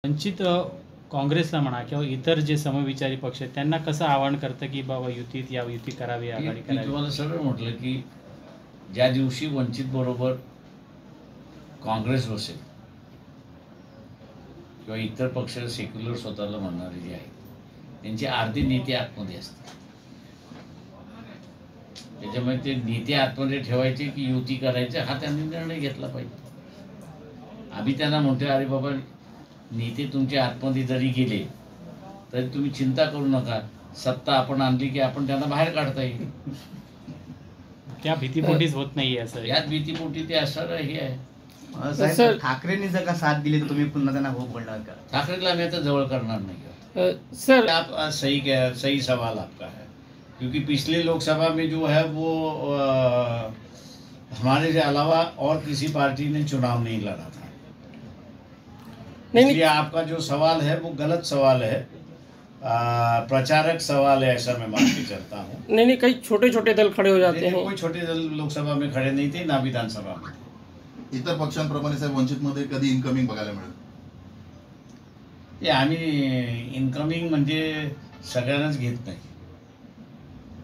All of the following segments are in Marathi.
वंचित काँग्रेसला म्हणा किंवा इतर जे समविचारी पक्ष आहेत त्यांना कसं आवाहन करतं की बाबा युतीत या युती करावी आघाडी करावी? तुम्हाला सरळ म्हटलं की ज्या दिवशी वंचित बरोबर काँग्रेस बसेल किंवा इतर पक्ष सेक्युलर स्वतःला म्हणणारे जे आहेत त्यांचे अर्धे नेते आतमध्ये असतात. त्याच्यामुळे ते नेते आतमध्ये ठेवायचे की युती करायचे हा त्यांनी निर्णय घेतला पाहिजे. आम्ही त्यांना म्हणतो अरे बाबा नेते तुमच्या आतमध्ये जरी गेले तरी तुम्ही चिंता करू नका, सत्ता आपण आणली की आपण त्यांना बाहेर काढता येईल. त्या भीतीपोटीच होत नाहीये असं. याच भीतीपोटी ते असं हे आहे. साहेब ठाकरेंनी जर का साथ दिली तर तुम्ही पुन्हा त्यांना हो बोलणार का? ठाकरेला आम्ही आता जवळ करणार नाही. सर आप सही सवाल आपका है, क्योंकि पिछले लोकसभा में जो है वो हमारे से अलावा और किसी पार्टी ने चुनाव नहीं लड़ा था. इसलिए आपका जो सवाल है वो गलत सवाल है, प्रचारक सवाल है, ऐसा मैं मान के चलता हूँ. नहीं कई छोटे छोटे दल खड़े हो जाते हैं. कोई छोटे दल लोकसभा में खड़े नहीं थे ना विधानसभा में. इतर पक्षांप्रमाणे साहेब वंचितमध्ये कधी इनकमिंग बघायला मिळेल? ते आम्ही इनकमिंग म्हणजे सगळ्यांनाच घेत नाही.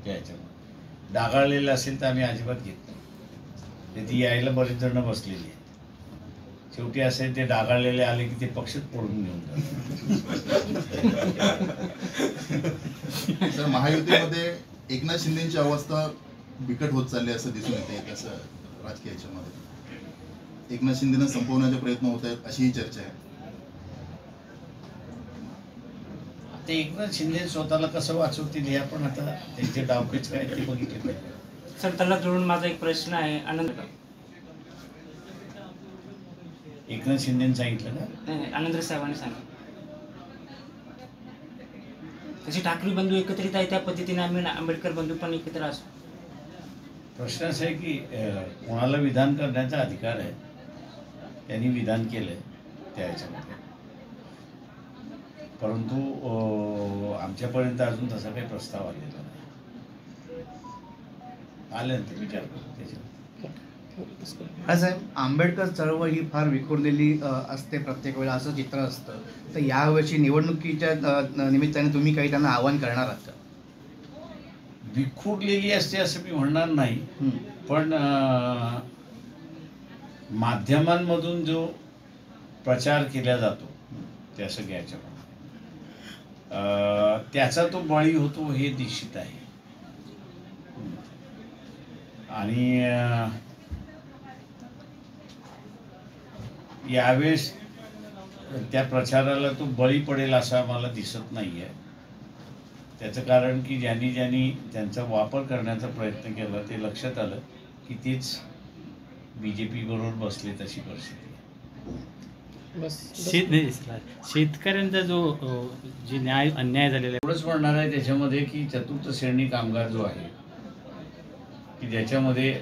त्याच्यामुळे डागाळलेलं असेल तर आम्ही अजिबात घेत नाही. ती यायला बरेच जण बसलेली आहेत. शेवटी असे ते डागाळलेले आले की ते पक्षच पडून घेऊन जातात. सर महायुतीमध्ये एकनाथ शिंदेची अवस्था बिकट होत चालली असं दिसून येते. तसं राजकीय याच्यामध्ये एकनाथ शिंदेना संपवण्याचे प्रयत्न होत आहेत अशीही चर्चा आहे. ते एकनाथ शिंदे स्वतःला कसं वाचवतील हे आपण आता त्यांचे डावपेच काय ते बघितले पाहिजे. सर त्याला जोडून माझा एक प्रश्न आहे. एकनाथ शिंदेने सांगितलं का? नाही आनंद साहेबांनी सांगितलं तशी ठाकरे बंधू एकत्रित आहे त्या पद्धतीने आम्ही आंबेडकर बंधू पण एकत्र असतो. प्रश्न असा आहे की कोणाला विधान करण्याचा अधिकार आहे. त्यांनी विधान केलंय त्या ह्याच्यामध्ये, परंतु आमच्यापर्यंत अजून तसा काही प्रस्ताव आलेला नाही. आल्यानंतर विचार करू त्याच्यावर. साहेब आंबेडकर चळवळ ही फार विखुरलेली असते प्रत्येक वेळा असं चित्र असतं, तर यावेळी निवडणुकीच्या निमित्ताने तुम्ही काही त्यांना आवाहन करणार आहात का? विखुरलेली असते असं मी म्हणणार नाही, पण माध्यमांमधून जो प्रचार केला जातो त्या सगळ्याच्या त्याचा तो बळी होतो हे निश्चित आहे. आणि यावेळेस त्या प्रचाराला तो बळी पडेल असं आम्हाला दिसत नाही आहे. त्याचं कारण की ज्यांनी त्यांचा वापर करण्याचा प्रयत्न केला ते लक्षात आलं की तेच BJP बरोबर बसले तशी परिस्थिती आहे. शेतकऱ्यांचा जो जे अन्याय झालेला आहे एवढंच म्हणणार आहे त्याच्यामध्ये की चतुर्थ श्रेणी कामगार जो आहे की ज्याच्यामध्ये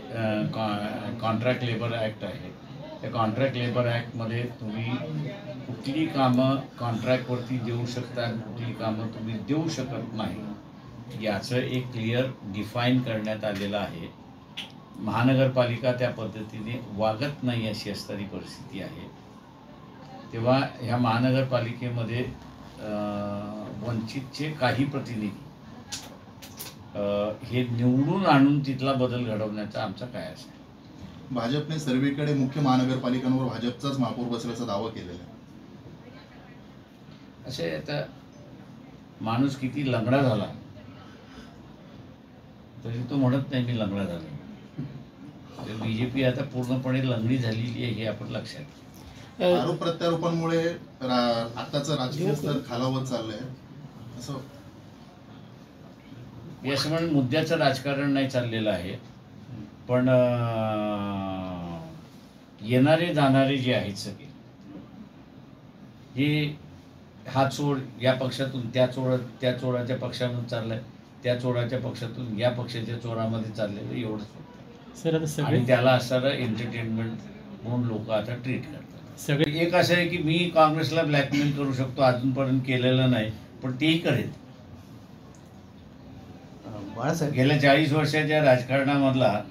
कॉन्ट्रॅक्ट लेबर ॲक्ट आहे, त्या कॉन्ट्रॅक्ट लेबर ॲक्टमध्ये तुम्ही कुठली कामं कॉन्ट्रॅक्टवरती देऊ शकता, कुठली कामं तुम्ही देऊ शकत नाही याचं एक क्लिअर डिफाईन करण्यात आलेलं आहे. महानगरपालिका त्या पद्धतीने वागत नाही अशी असणारी परिस्थिती आहे. तेव्हा ह्या महानगरपालिकेमध्ये वंचितचे काही प्रतिनिधी हे निवडून आणून तिथला बदल घडवण्याचा आमचा काय असेल. भाजपने सर्वेकडे मुख्य महानगरपालिकांवर भाजपचाच महापौर बसल्याचा दावा केलेला आहे. असे आता माणूस किती लंगडा झाला तरी तो म्हणत नाही मी लंगडा झालो. BJP आता पूर्णपणे लंगडी झालेली आहे हे आपण लक्षात घ्या. आरोप प्रत्यारोपांमुळे आताचं राजकीय स्तर खालावत चाललंय असं याचं म्हणून मुद्द्याचं राजकारण नाही चाललेलं आहे, पण येणारे जाणारे जे आहेत सगळे हे हा चोर या पक्षातून त्या चोराच्या पक्षामध्ये चाललाय, त्या चोराच्या पक्षातून या पक्षाच्या चोरामध्ये चाललेलं एवढंच सर. आता सगळे आणि त्याला असणारं एंटरटेनमेंट म्हणून लोक आता ट्रीट करतात. सगळे एक असं आहे की मी काँग्रेसला ब्लॅकमेल करू शकतो, अजूनपर्यंत केलेलं नाही पण तेही करेल. बाळासाहेब गेल्या 40 वर्षाच्या राजकारणामधला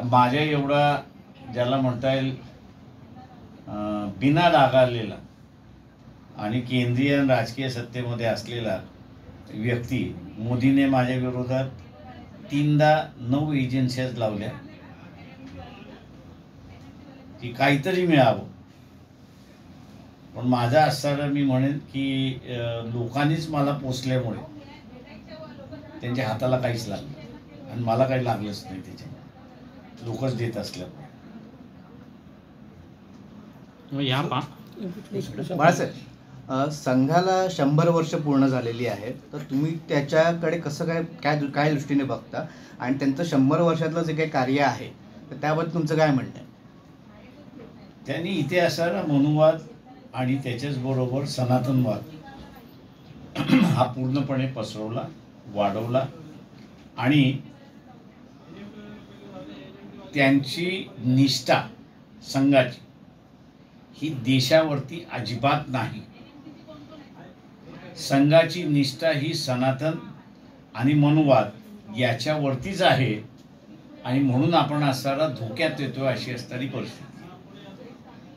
माझ्या एवढा ज्याला म्हणता येईल बिना डागाळलेला आणि केंद्रीय आणि राजकीय सत्तेमध्ये असलेला व्यक्ती मोदीने माझ्या विरोधात 3दा 9 एजन्सीज लावल्या की काहीतरी मिळावं. पण माझा असताना मी म्हणेन की लोकांनीच मला पोचल्यामुळे त्यांच्या हाताला काहीच लागलं आणि मला काही लागलंच नाही. त्याच्यामुळे लोकच देत असल्यामुळे. या बाळासाहेब, संघाला 100 वर्ष पूर्ण झालेली आहेत, तर तुम्ही त्याच्याकडे कसं काय दृष्टीने बघता आणि त्यांचं 100 वर्षातलं जे काही कार्य आहे तर त्याबद्दल तुमचं काय म्हणणं आहे? त्यांनी इथे असणारा मनुवाद आणि त्याच्याच बरोबर सनातनवाद हा पूर्णपणे पसरवला, वाढवला आणि त्यांची निष्ठा संघाची ही देशावरती अजिबात नाही. संघाची निष्ठा ही सनातन आणि मनुवाद याच्यावरतीच आहे आणि म्हणून आपण असणारा धोक्यात येतोय अशी असणारी परिस्थिती.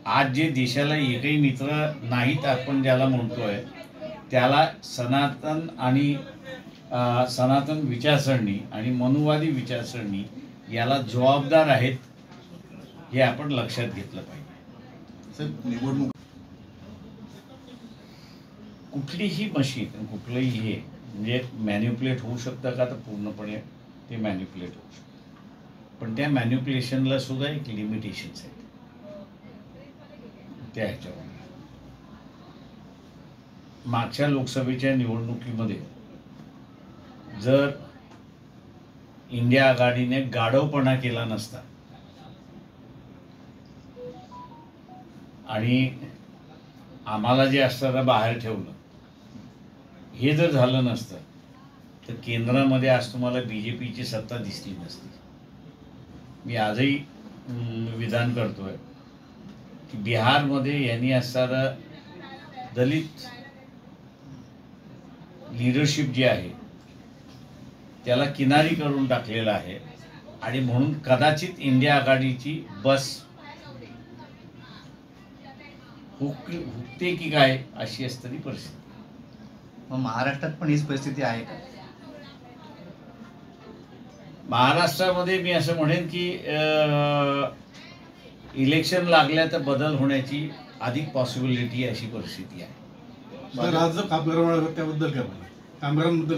आज जे देशाला एकही मित्र नाहीत आपण ज्याला म्हणतोय त्याला सनातन आणि सनातन विचारसरणी आणि मनुवादी विचारसरणी याला जबाबदार आहेत हे आपण लक्षात घेतलं पाहिजे. साहेब, निवडणूक कुठलीही मशीन कुठलंही हे म्हणजे मॅन्युप्युलेट होऊ शकतं का? तर पूर्णपणे ते मॅन्युप्युलेट होऊ शकतं. पण त्या मॅन्युप्युलेशनला सुद्धा एक लिमिटेशन्स आहेत त्या ह्याच्यावर. मागच्या लोकसभेच्या निवडणुकीमध्ये जर इंडिया आघाडीने गाढवपणा केला नसता आणि आम्हाला जे असताना बाहेर ठेवलं हे जर झालं नसतं तर केंद्रामध्ये आज तुम्हाला BJPची सत्ता दिसली नसती. मी आजही विधान करतोय की बिहारमध्ये यांनी असणारा दलित लीडरशिप जी आहे त्याला किनारी करून टाकलेलं आहे आणि म्हणून कदाचित इंडिया आघाडीची बस हुकते की काय अशी असणारी परिस्थिती. मग महाराष्ट्रात पण हीच परिस्थिती आहे का? महाराष्ट्रामध्ये मी असं म्हणेन की इलेक्शन लागल्या तर बदल होण्याची अधिक पॉसिबिलिटी अशी परिस्थिती आहे. सर, आज जो कामगार त्याबद्दल काय बोला? कामगारांबद्दल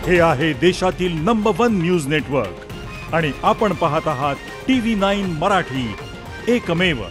हे आहे देशातील नंबर 1 न्यूज नेटवर्क आणि आपण पाहत आहात TV9 मराठी, एकमेव.